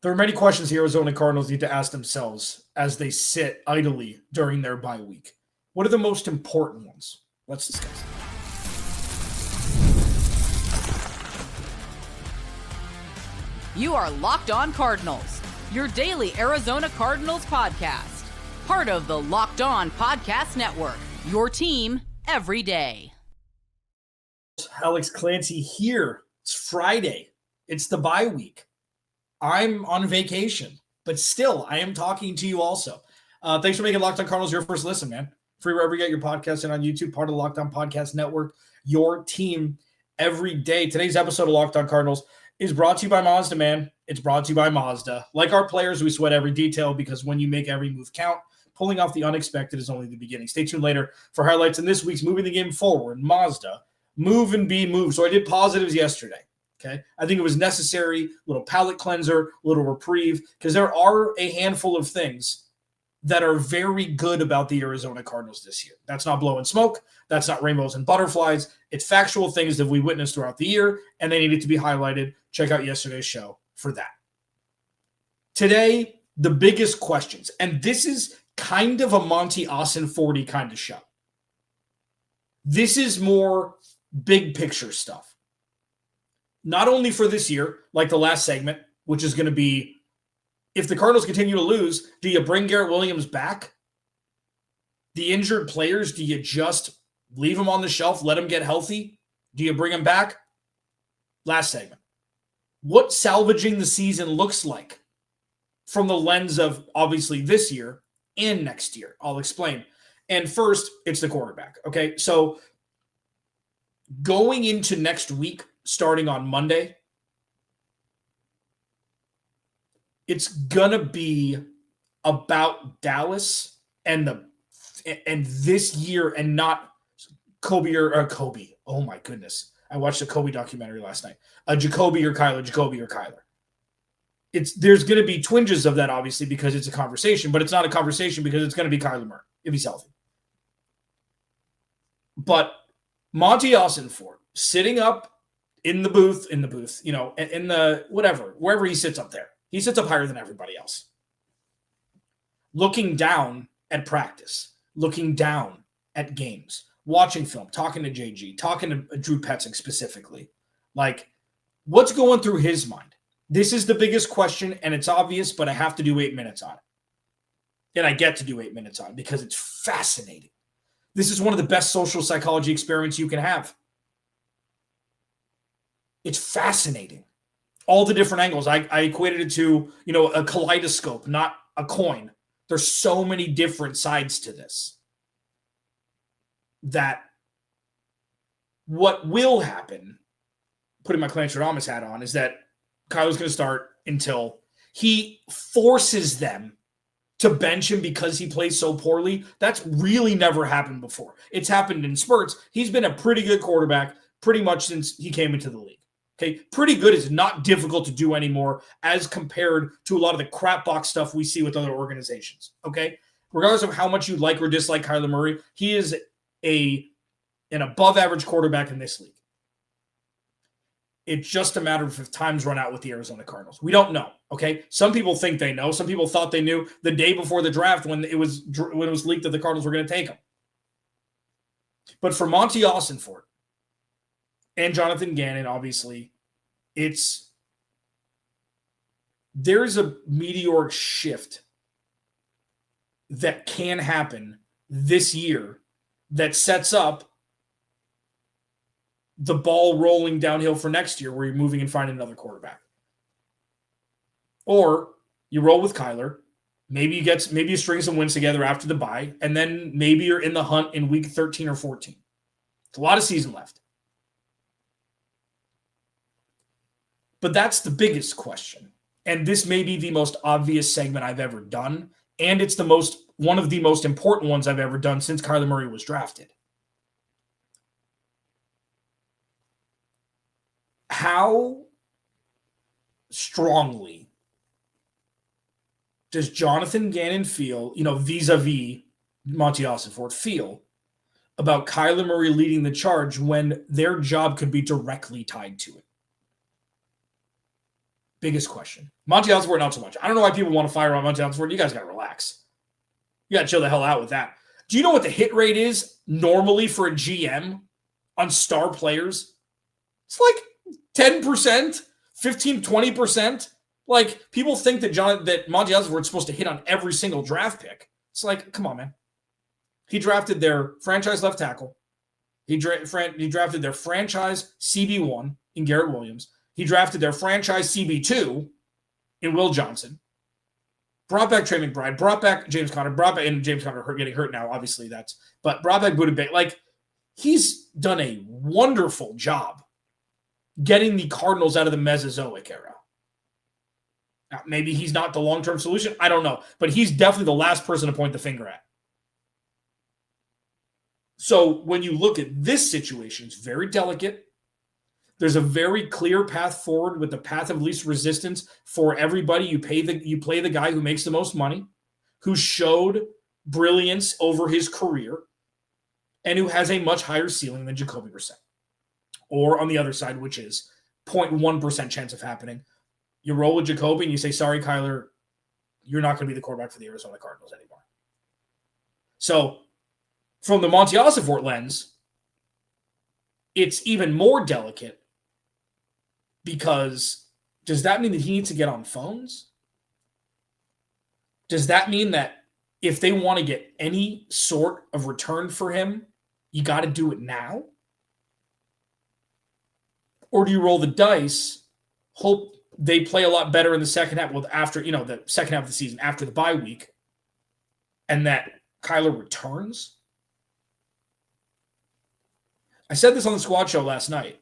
There are many questions the Arizona Cardinals need to ask themselves as they sit idly during their bye week. What are the most important ones? Let's discuss. You are Locked On Cardinals, your daily Arizona Cardinals podcast. Part of the Locked On Podcast Network, your team every day. Alex Clancy here. It's Friday. It's the bye week. I'm on vacation, but still, I am talking to you also. Thanks for making Locked On Cardinals your first listen, man. Free wherever you get your podcast and on YouTube, part of the Locked On Podcast Network, your team every day. Today's episode of Locked On Cardinals is brought to you by Mazda, man. It's brought to you by Mazda. Like our players, we sweat every detail because when you make every move count, pulling off the unexpected is only the beginning. Stay tuned later for highlights in this week's Moving the Game Forward. Mazda, move and be moved. So I did positives yesterday. Okay, I think it was necessary, little palate cleanser, little reprieve, because there are a handful of things that are very good about the Arizona Cardinals this year. That's not blowing smoke. That's not rainbows and butterflies. It's factual things that we witnessed throughout the year, and they needed to be highlighted. Check out yesterday's show for that. Today, the biggest questions, and this is kind of a Monti Ossenfort kind of show. This is more big picture stuff. Not only for this year, like the last segment, which is going to be, if the Cardinals continue to lose, do you bring Garrett Williams back? The injured players, do you just leave them on the shelf, let them get healthy? Do you bring them back? Last segment. What salvaging the season looks like from the lens of, obviously, this year and next year. I'll explain. And first, it's the quarterback, okay? So going into next week, starting on Monday, it's gonna be about Dallas and this year, and not Kobe or Kobe. Oh my goodness. I watched a Kobe documentary last night. Jacoby or Kyler. There's gonna be twinges of that, obviously, because it's a conversation, but it's not a conversation because it's gonna be Kyler Murray if he's healthy. But Monti Ossenfort sitting up in the booth, in the whatever, wherever he sits up there. He sits up higher than everybody else. Looking down at practice, looking down at games, watching film, talking to JG, talking to Drew Petzing specifically. Like, what's going through his mind? This is the biggest question, and it's obvious, but I have to do 8 minutes on it. And I get to do 8 minutes on it because it's fascinating. This is one of the best social psychology experiments you can have. It's fascinating. All the different angles. I equated it to, a kaleidoscope, not a coin. There's so many different sides to this. That what will happen, putting my Clancy Ramos hat on, is that Kyler's going to start until he forces them to bench him because he plays so poorly. That's really never happened before. It's happened in spurts. He's been a pretty good quarterback pretty much since he came into the league. Okay, pretty good is not difficult to do anymore as compared to a lot of the crap box stuff we see with other organizations. Okay, regardless of how much you like or dislike Kyler Murray, he is an above average quarterback in this league. It's just a matter of if time's run out with the Arizona Cardinals. We don't know. Okay, some people think they know. Some people thought they knew the day before the draft when it was leaked that the Cardinals were going to take him. But for Monti Ossenfort and Jonathan Gannon, obviously, there's a meteoric shift that can happen this year that sets up the ball rolling downhill for next year where you're moving and finding another quarterback. Or you roll with Kyler, maybe you string some wins together after the bye, and then maybe you're in the hunt in week 13 or 14. It's a lot of season left. But that's the biggest question. And this may be the most obvious segment I've ever done. And it's one of the most important ones I've ever done since Kyler Murray was drafted. How strongly does Jonathan Gannon feel, vis-a-vis Monti Ossenfort, feel about Kyler Murray leading the charge when their job could be directly tied to it? Biggest question. Monti Ossenfort, not so much. I don't know why people want to fire on Monti Ossenfort. You guys got to relax. You got to chill the hell out with that. Do you know what the hit rate is normally for a GM on star players? It's like 10%, 15, 20%. Like, people think that Monti Ossenfort is supposed to hit on every single draft pick. It's like, come on, man. He drafted their franchise left tackle. He drafted their franchise CB1 in Garrett Williams. He drafted their franchise CB2 in Will Johnson. Brought back Trey McBride. Brought back James Conner. And James Conner getting hurt now, obviously but brought back Budda Baker. Like, he's done a wonderful job getting the Cardinals out of the Mesozoic era. Now, maybe he's not the long-term solution. I don't know. But he's definitely the last person to point the finger at. So when you look at this situation, it's very delicate. There's a very clear path forward with the path of least resistance for everybody. You play the guy who makes the most money, who showed brilliance over his career, and who has a much higher ceiling than Jacoby Brissett. Or on the other side, which is 0.1% chance of happening, you roll with Jacoby and you say, sorry, Kyler, you're not going to be the quarterback for the Arizona Cardinals anymore. So from the Monti Ossenfort lens, it's even more delicate because does that mean that he needs to get on phones? Does that mean that if they want to get any sort of return for him, you got to do it now? Or do you roll the dice, hope they play a lot better in the second half, after, the second half of the season, after the bye week, and that Kyler returns? I said this on the squad show last night.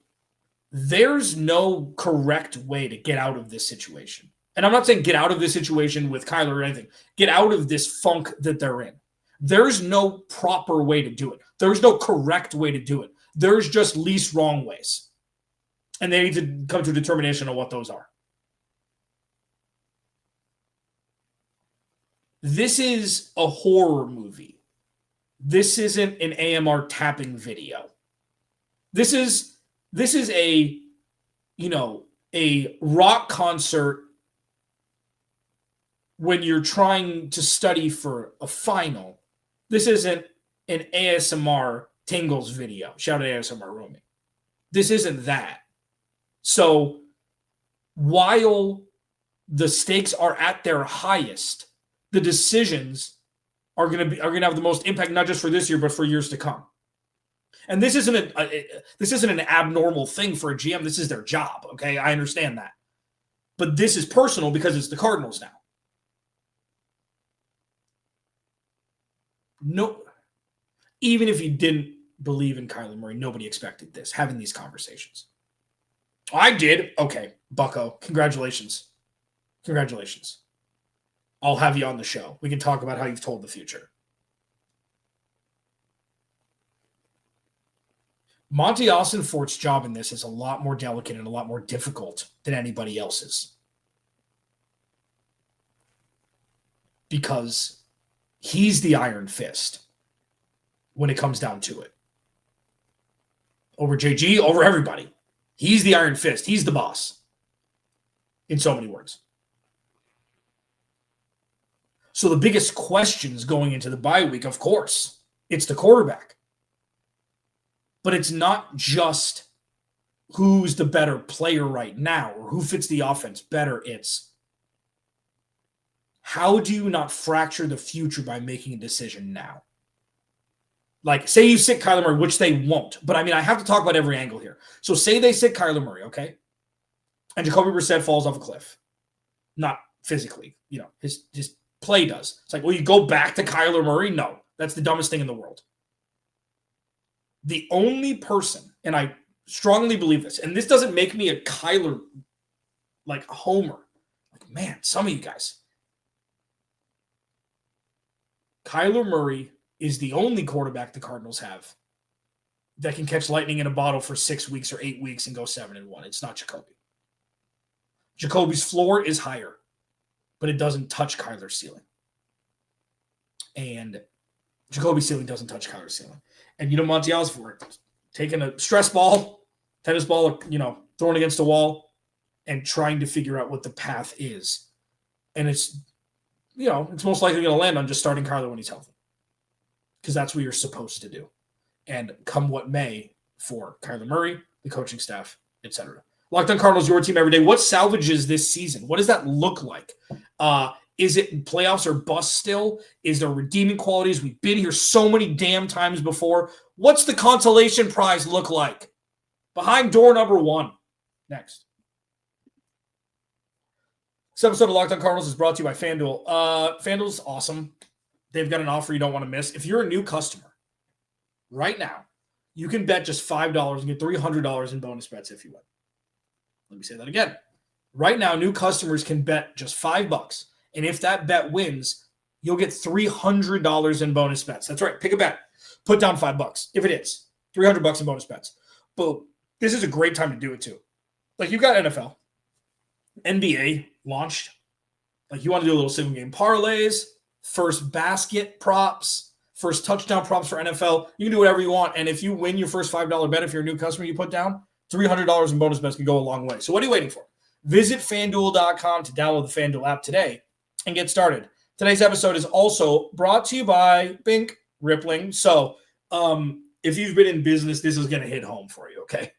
There's no correct way to get out of this situation. And I'm not saying get out of this situation with Kyler or anything. Get out of this funk that they're in. There's no proper way to do it. There's no correct way to do it. There's just least wrong ways. And they need to come to a determination of what those are. This is a horror movie. This isn't an AMR tapping video. This is a rock concert when you're trying to study for a final. This isn't an ASMR tingles video. Shout out ASMR Romy. This isn't that. So while the stakes are at their highest, the decisions are going to have the most impact, not just for this year, but for years to come. And this isn't an abnormal thing for a GM. This is their job. Okay, I understand that, but this is personal because it's the Cardinals now. No, even if you didn't believe in Kyler Murray, nobody expected this. Having these conversations, I did. Okay, Bucko, congratulations. I'll have you on the show. We can talk about how you've told the future. Monti Ossenfort's job in this is a lot more delicate and a lot more difficult than anybody else's. Because he's the iron fist when it comes down to it. Over JG, over everybody. He's the iron fist. He's the boss. In so many words. So the biggest questions going into the bye week, of course, it's the quarterback. But it's not just who's the better player right now or who fits the offense better. It's how do you not fracture the future by making a decision now? Like, say you sit Kyler Murray, which they won't. But, I have to talk about every angle here. So say they sit Kyler Murray, okay? And Jacoby Brissett falls off a cliff. Not physically. His play does. It's like, well, you go back to Kyler Murray? No. That's the dumbest thing in the world. The only person, and I strongly believe this, and this doesn't make me a Kyler, homer. Man, some of you guys. Kyler Murray is the only quarterback the Cardinals have that can catch lightning in a bottle for 6 weeks or 8 weeks and go 7-1. It's not Jacoby. Jacoby's floor is higher, but it doesn't touch Kyler's ceiling. And Jacoby's ceiling doesn't touch Kyler's ceiling. And Monti Ossenfort taking a stress ball, tennis ball, throwing against a wall, and trying to figure out what the path is. And it's most likely going to land on just starting Kyler when he's healthy, because that's what you're supposed to do. And come what may for Kyler Murray, the coaching staff, etc. Locked On Cardinals, your team every day. What salvages this season? What does that look like? Is it playoffs or bust still? Is there redeeming qualities? We've been here so many damn times before. What's the consolation prize look like? Behind door number 1. Next. This episode of Locked On Cardinals is brought to you by FanDuel. FanDuel's awesome. They've got an offer you don't want to miss. If you're a new customer, right now, you can bet just $5 and get $300 in bonus bets if you win. Let me say that again. Right now, new customers can bet just $5. And if that bet wins, you'll get $300 in bonus bets. That's right. Pick a bet. Put down $5. If it is, $300 in bonus bets. Boom. This is a great time to do it too. Like, you've got NFL, NBA launched. Like, you want to do a little single game parlays, first basket props, first touchdown props for NFL. You can do whatever you want. And if you win your first $5 bet, if you're a new customer, you put down $300 in bonus bets can go a long way. So what are you waiting for? Visit FanDuel.com to download the FanDuel app today and get started. Today's episode is also brought to you by Bink Rippling. So if you've been in business, this is going to hit home for you, okay?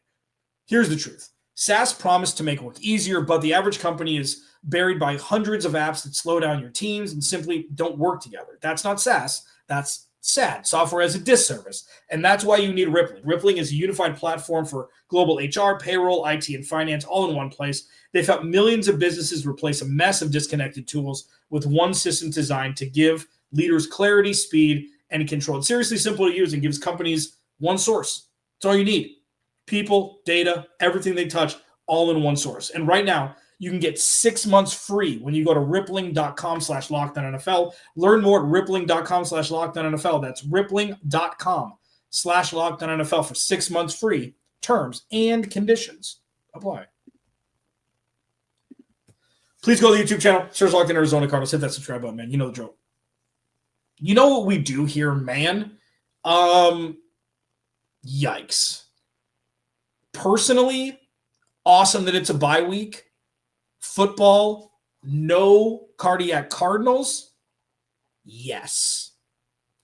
Here's the truth. SaaS promised to make work easier, but the average company is buried by hundreds of apps that slow down your teams and simply don't work together. That's not SaaS. That's SAD, software as a disservice. And that's why you need Rippling. Rippling is a unified platform for global HR, payroll, IT, and finance all in one place. They've helped millions of businesses replace a mess of disconnected tools with one system designed to give leaders clarity, speed, and control. It's seriously simple to use and gives companies one source. That's all you need. People, data, everything they touch, all in one source. And right now, you can get 6 months free when you go to rippling.com/LockedOnNFL. Learn more at rippling.com/LockedOnNFL. That's rippling.com/LockedOnNFL for 6 months free. Terms and conditions apply. Please go to the YouTube channel. Search Locked On Arizona Cardinals. Hit that subscribe button, man. You know the drill. You know what we do here, man? Yikes. Personally, awesome that it's a bye week. Football, no cardiac Cardinals. Yes.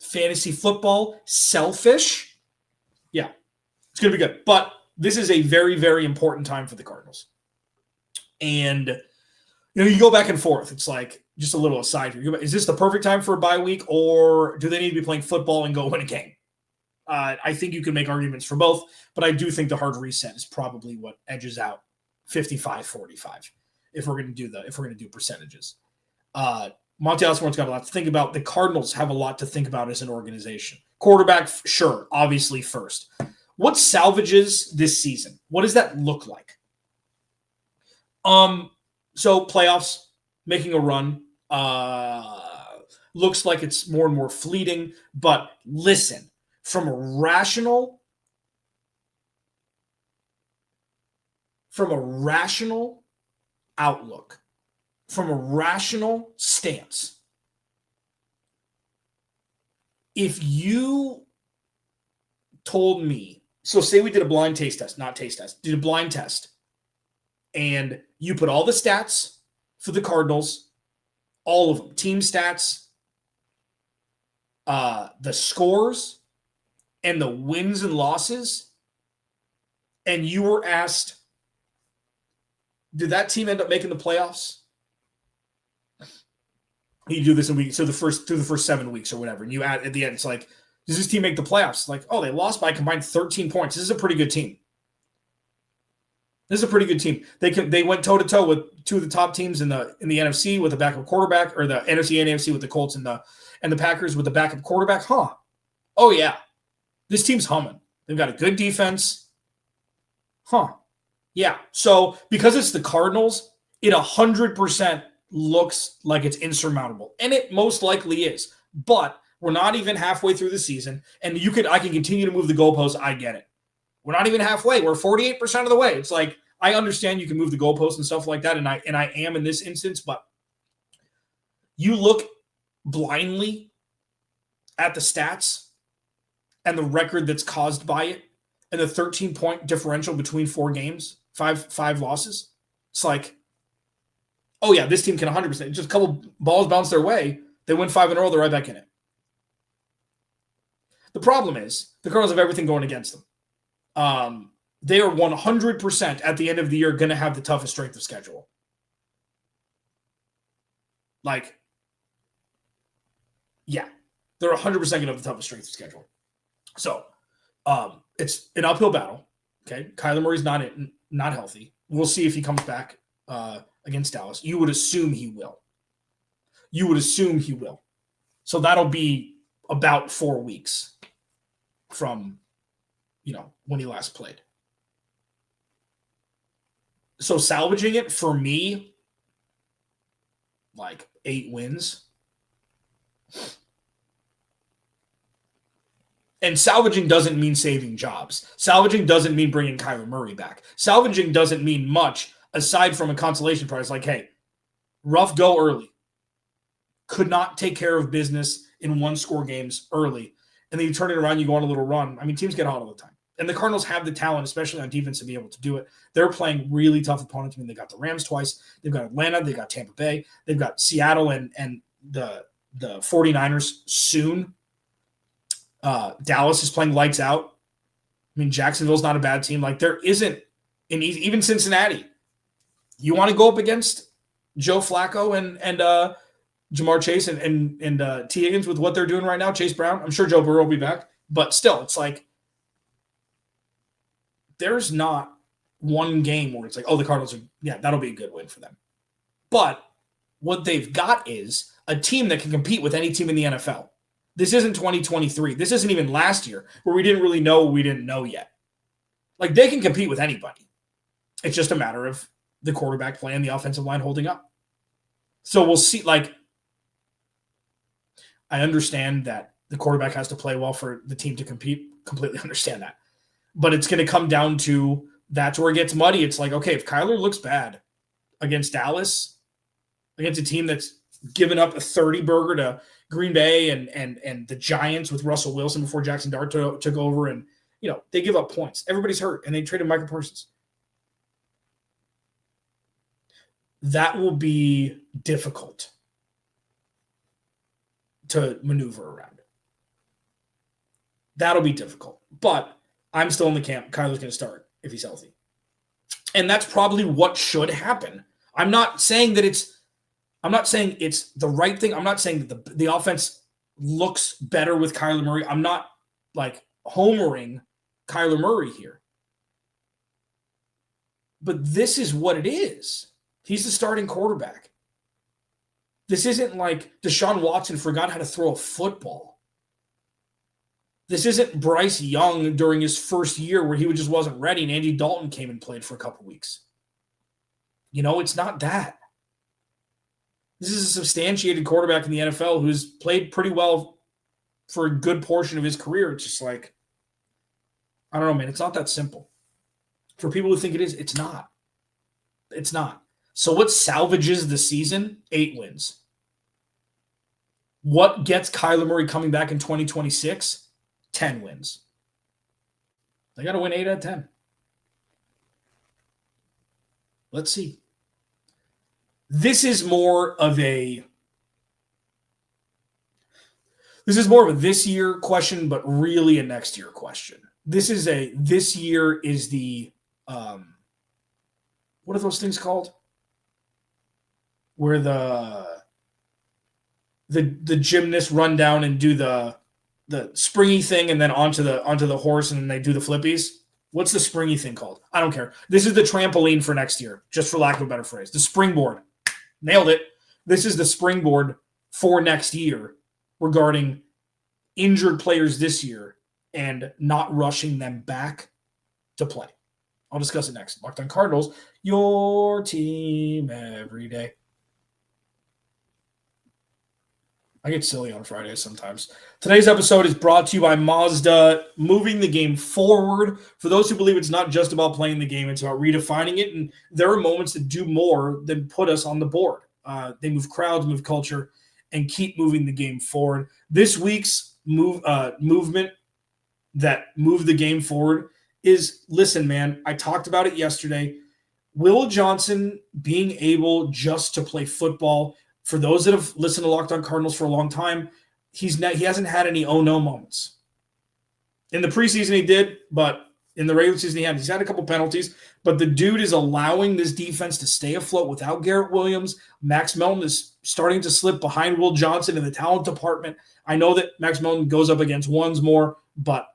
Fantasy football, selfish. Yeah, it's going to be good. But this is a very, very important time for the Cardinals. And, you go back and forth. It's like, just a little aside here. Is this the perfect time for a bye week, or do they need to be playing football and go win a game? I think you can make arguments for both, but I do think the hard reset is probably what edges out 55-45 if we're going to do percentages. Monti Ossenfort's got a lot to think about. The Cardinals have a lot to think about as an organization. Quarterback, sure, obviously first. What salvages this season? What does that look like? So playoffs, making a run, looks like it's more and more fleeting, but listen, from a rational outlook, from a rational stance, if you told me, so say we did a blind taste test, not taste test, did a blind test, and you put all the stats for the Cardinals, all of them, team stats, the scores, and the wins and losses, and you were asked, did that team end up making the playoffs? You do this in week, so through the first 7 weeks or whatever, and you add at the end, it's like, does this team make the playoffs? Like, oh, they lost by a combined 13 points. This is a pretty good team. They went toe-to-toe with two of the top teams in the NFC with a backup quarterback, or the NFC and AFC with the Colts and the Packers with the backup quarterback. Huh. Oh, yeah. This team's humming. They've got a good defense. Huh. Yeah. So because it's the Cardinals, it 100% looks like it's insurmountable. And it most likely is. But we're not even halfway through the season. And I can continue to move the goalposts. I get it. We're not even halfway. We're 48% of the way. It's like, I understand you can move the goalposts and stuff like that. And I am in this instance, but you look blindly at the stats and the record that's caused by it, and the 13-point differential between 4 games, five losses. It's like, oh yeah, this team can 100%. Just a couple balls bounce their way. They win 5 in a row. They're right back in it. The problem is the Cardinals have everything going against them. They are 100% at the end of the year going to have the toughest strength of schedule. Like, yeah, they're 100% going to have the toughest strength of schedule. So it's an uphill battle. Okay, Kyler Murray's not healthy. We'll see if he comes back against Dallas. You would assume he will. So that'll be about 4 weeks from, when he last played. So salvaging it for me, like 8 wins. And salvaging doesn't mean saving jobs. Salvaging doesn't mean bringing Kyler Murray back. Salvaging doesn't mean much aside from a consolation prize. Like, hey, rough go early. Could not take care of business in 1-score games early. And then you turn it around, you go on a little run. I mean, teams get hot all the time. And the Cardinals have the talent, especially on defense, to be able to do it. They're playing really tough opponents. I mean, they got the Rams twice. They've got Atlanta. They've got Tampa Bay. They've got Seattle and the 49ers soon. Dallas is playing lights out. I mean, Jacksonville's not a bad team. Like, there isn't an easy, even Cincinnati. You want to go up against Joe Flacco and Jamar Chase and T. Higgins with what they're doing right now, Chase Brown. I'm sure Joe Burrow will be back. But still, it's like, there's not one game where it's like, oh, the Cardinals are, yeah, that'll be a good win for them. But what they've got is a team that can compete with any team in the NFL. This isn't 2023. This isn't even last year where we didn't really know what we didn't know yet. Like, they can compete with anybody. It's just a matter of the quarterback play and the offensive line holding up. So we'll see. Like, I understand that the quarterback has to play well for the team to compete. Completely understand that. But it's going to come down to, that's where it gets muddy. It's like, okay, if Kyler looks bad against Dallas, against a team that's given up a 30-burger to Green Bay and the Giants with Russell Wilson before Jackson Dart took over, and they give up points. Everybody's hurt, and they traded Michael Parsons. That will be difficult to maneuver around. That'll be difficult. But I'm still in the camp. Kyler's going to start if he's healthy. And that's probably what should happen. I'm not saying it's the right thing. I'm not saying that the offense looks better with Kyler Murray. I'm not like homering Kyler Murray here. But this is what it is. He's the starting quarterback. This isn't like Deshaun Watson forgot how to throw a football. This isn't Bryce Young during his first year where he just wasn't ready and Andy Dalton came and played for a couple weeks. It's not that. This is a substantiated quarterback in the NFL who's played pretty well for a good portion of his career. It's just like, I don't know, man. It's not that simple. For people who think it is, it's not. It's not. So what salvages the season? 8 wins. What gets Kyler Murray coming back in 2026? 10 wins. They got to win 8 out of 10. Let's see. This is more of a this year question, but really a next year question. This year is the what are those things called? Where the gymnasts run down and do the springy thing and then onto the horse and then they do the flippies. What's the springy thing called? I don't care. This is the trampoline for next year, just for lack of a better phrase. The springboard. Nailed it. This is the springboard for next year regarding injured players this year and not rushing them back to play. I'll discuss it next. Locked on Cardinals, your team every day. I get silly on Fridays sometimes. Today's episode is brought to you by Mazda, moving the game forward. For those who believe it's not just about playing the game, it's about redefining it. And there are moments that do more than put us on the board. They move crowds, move culture, and keep moving the game forward. This week's movement that moved the game forward is, listen, man, I talked about it yesterday. Will Johnson being able just to play football, for those that have listened to Locked On Cardinals for a long time, he hasn't had any oh-no moments. In the preseason he did, but in the regular season he's had a couple penalties, but the dude is allowing this defense to stay afloat without Garrett Williams. Max Melton is starting to slip behind Will Johnson in the talent department. I know that Max Melton goes up against ones more, but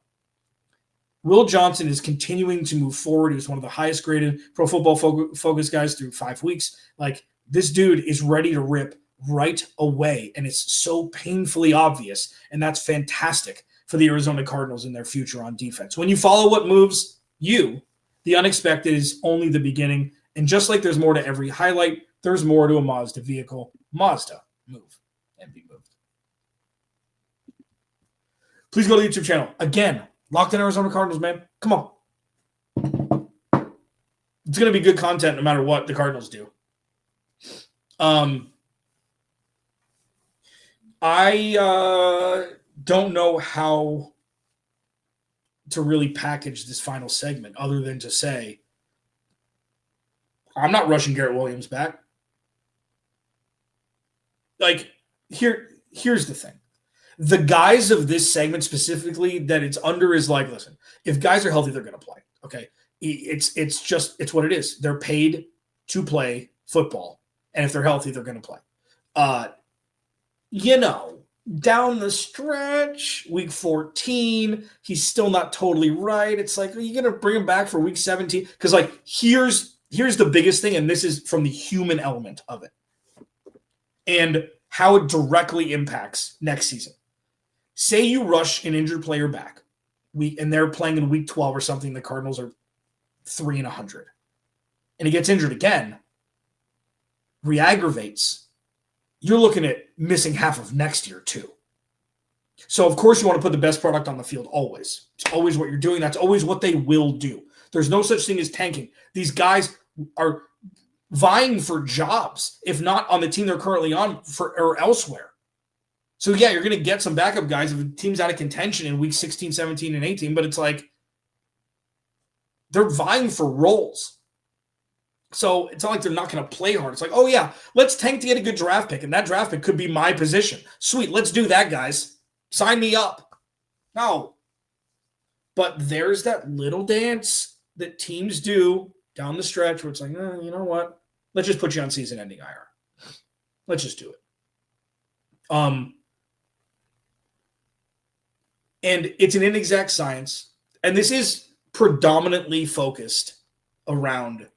Will Johnson is continuing to move forward. He was one of the highest graded Pro Football Focus guys through 5 weeks. Like, this dude is ready to rip right away, and it's so painfully obvious, and that's fantastic for the Arizona Cardinals in their future on defense. When you follow what moves you, the unexpected is only the beginning, and just like there's more to every highlight, there's more to a Mazda vehicle. Mazda, move and be moved. Please go to the YouTube channel. Again, Locked In Arizona Cardinals, man. Come on. It's going to be good content no matter what the Cardinals do. I don't know how to really package this final segment other than to say I'm not rushing Garrett Williams back. Like, here's the thing. The guys of this segment specifically that it's under is like, listen, if guys are healthy, they're going to play. Okay. It's what it is. They're paid to play football. And if they're healthy, they're going to play. Down the stretch, week 14, he's still not totally right. It's like, are you going to bring him back for week 17? Because, like, here's the biggest thing, and this is from the human element of it and how it directly impacts next season. Say you rush an injured player back, and they're playing in week 12 or something. The Cardinals are 3-100, and he gets injured again, re-aggravates. You're looking at missing half of next year too. So of course you want to put the best product on the field always. It's always what you're doing. That's always what they will do. There's no such thing as tanking. These guys are vying for jobs, if not on the team they're currently on or elsewhere. So yeah, you're going to get some backup guys if the team's out of contention in week 16, 17, and 18, but it's like they're vying for roles. So it's not like they're not going to play hard. It's like, oh yeah, let's tank to get a good draft pick, and that draft pick could be my position. Sweet, let's do that, guys. Sign me up. No. But there's that little dance that teams do down the stretch where it's like, you know what? Let's just put you on season-ending IR. Let's just do it. And it's an inexact science, and this is predominantly focused around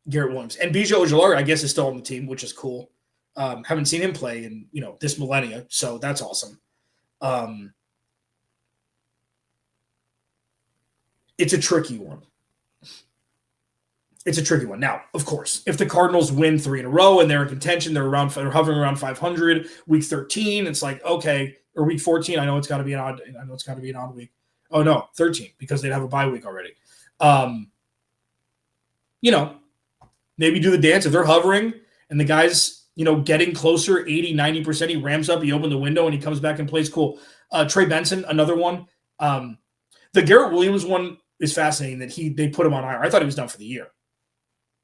Garrett Williams. And Bijou Ojulari, I guess, is still on the team, which is cool. Haven't seen him play in, this millennia, so that's awesome. It's a tricky one. Now, of course, if the Cardinals win 3 in a row and they're in contention, they're hovering around 500, week 13, it's like, okay, or week 14, I know it's got to be an odd week. Oh no, 13, because they'd have a bye week already. Maybe do the dance if they're hovering and the guy's, getting closer, 80, 90%, he ramps up, he opened the window and he comes back and plays cool. Trey Benson, another one. The Garrett Williams one is fascinating that they put him on IR. I thought he was done for the year.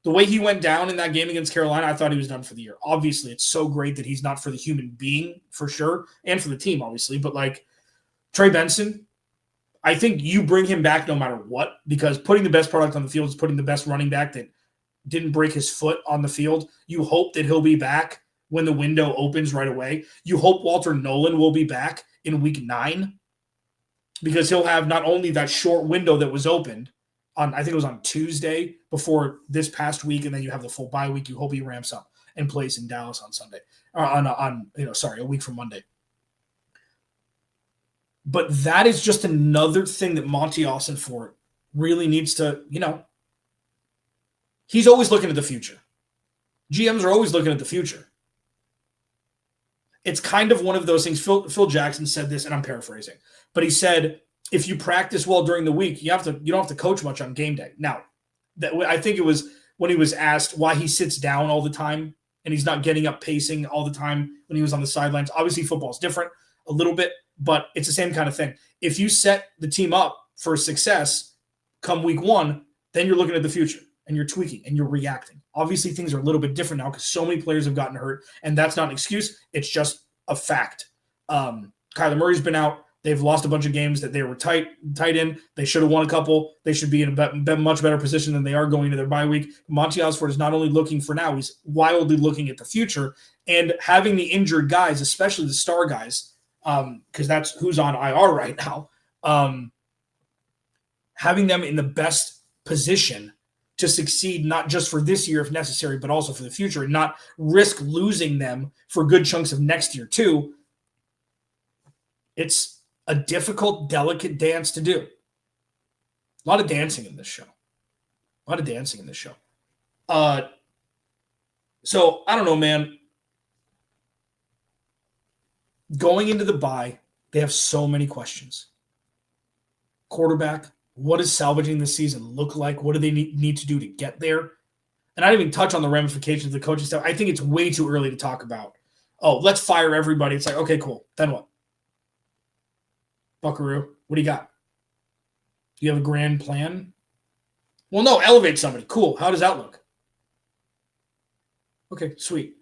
The way he went down in that game against Carolina, I thought he was done for the year. Obviously, it's so great that he's not for the human being, for sure, and for the team, obviously. But, like, Trey Benson, I think you bring him back no matter what, because putting the best product on the field is putting the best running back that didn't break his foot on the field. You hope that he'll be back when the window opens right away. You hope Walter Nolan will be back in week 9, because he'll have not only that short window that was opened on, I think it was on Tuesday before this past week, and then you have the full bye week. You hope he ramps up and plays in Dallas on Sunday, a week from Monday. But that is just another thing that Monti Ossenfort really needs to, he's always looking at the future. GMs are always looking at the future. It's kind of one of those things. Phil Jackson said this, and I'm paraphrasing, but he said, if you practice well during the week, you don't have to coach much on game day. Now, I think it was when he was asked why he sits down all the time and he's not getting up pacing all the time when he was on the sidelines. Obviously, football is different a little bit, but it's the same kind of thing. If you set the team up for success come week 1, then you're looking at the future. and you're tweaking and you're reacting. Obviously, things are a little bit different now because so many players have gotten hurt, and that's not an excuse. It's just a fact. Kyler Murray's been out. They've lost a bunch of games that they were tight in. They should have won a couple. They should be in a much better position than they are going into their bye week. Monti Ossenfort is not only looking for now, he's wildly looking at the future. And having the injured guys, especially the star guys, because that's who's on IR right now, having them in the best position to succeed, not just for this year if necessary, but also for the future, and not risk losing them for good chunks of next year too. It's a difficult, delicate dance to do. A lot of dancing in this show. So, I don't know, man. Going into the bye, they have so many questions. Quarterback, what does salvaging this season look like? What do they need to do to get there? And I didn't even touch on the ramifications of the coaching staff. I think it's way too early to talk about, let's fire everybody. It's like, okay, cool. Then what? Buckaroo, what do you got? Do you have a grand plan? Well, no, elevate somebody. Cool. How does that look? Okay, sweet.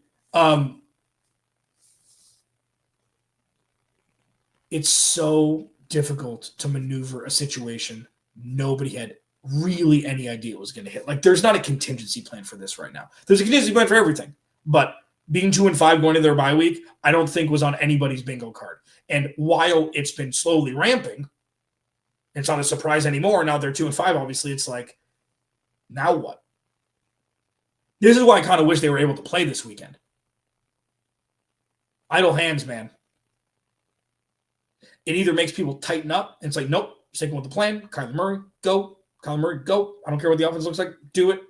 It's so difficult to maneuver a situation nobody had really any idea it was going to hit. Like, there's not a contingency plan for this right now. There's a contingency plan for everything. But being 2-5 going into their bye week, I don't think was on anybody's bingo card. And while it's been slowly ramping, it's not a surprise anymore. Now they're 2-5. Obviously, it's like, now what? This is why I kind of wish they were able to play this weekend. Idle hands, man. It either makes people tighten up, and it's like, nope, sticking with the plan. Kyler Murray, go. Kyler Murray, go. I don't care what the offense looks like. Do it.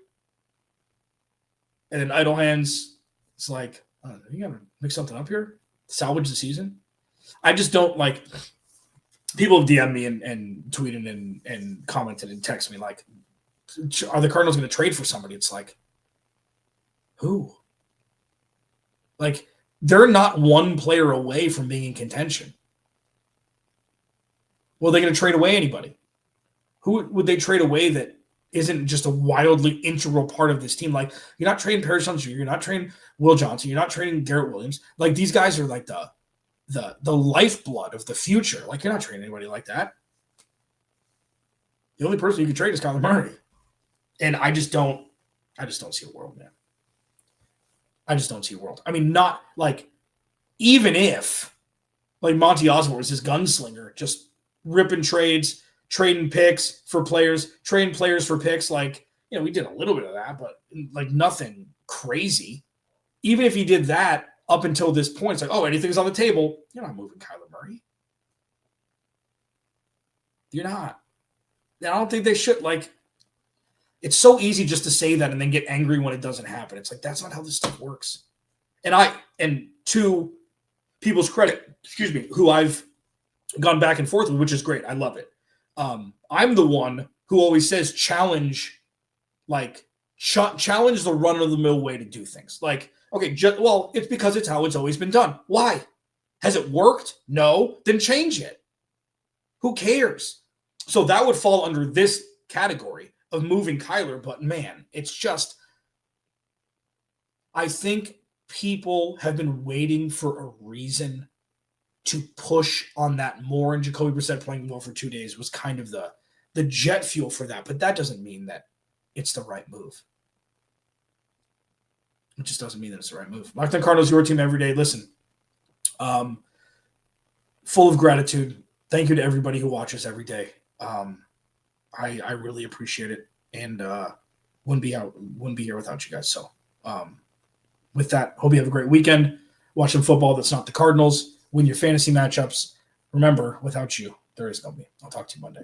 And then idle hands, it's like, you got to mix something up here? Salvage the season? I just don't like – people have DM'd me and tweeted and commented and texted me like, are the Cardinals going to trade for somebody? It's like, who? Like, they're not one player away from being in contention. Well, are they going to trade away anybody? Who would they trade away that isn't just a wildly integral part of this team? Like, you're not trading Paris Johnson Jr., you're not trading Will Johnson, you're not trading Garrett Williams. Like, these guys are like the lifeblood of the future. Like, you're not trading anybody like that. The only person you can trade is Kyler Murray. And I just don't see a world, man. I just don't see a world. I mean, not like, even if like Monti Ossenfort is this gunslinger, just ripping trades, trading picks for players, trading players for picks. Like, you know, we did a little bit of that, but like nothing crazy. Even if he did that up until this point, it's like, oh, anything's on the table. You're not moving Kyler Murray. You're not. I don't think they should. Like, it's so easy just to say that and then get angry when it doesn't happen. It's like, that's not how this stuff works. And to people's credit, who I've gone back and forth with, which is great. I love it. I'm the one who always says challenge the run-of-the-mill way to do things. Like, okay, it's because it's how it's always been done. Why? Has it worked? No. Then change it. Who cares? So that would fall under this category of moving Kyler. But, man, it's just – I think people have been waiting for a reason to push on that more, and Jacoby Brissett playing well for 2 days was kind of the jet fuel for that. But that doesn't mean that it's the right move. It just doesn't mean that it's the right move. Locked On Cardinals, your team every day. Listen, full of gratitude. Thank you to everybody who watches every day. I really appreciate it, and wouldn't be here without you guys. So with that, hope you have a great weekend. Watch some football that's not the Cardinals. Win your fantasy matchups. Remember, without you, there is no me. I'll talk to you Monday.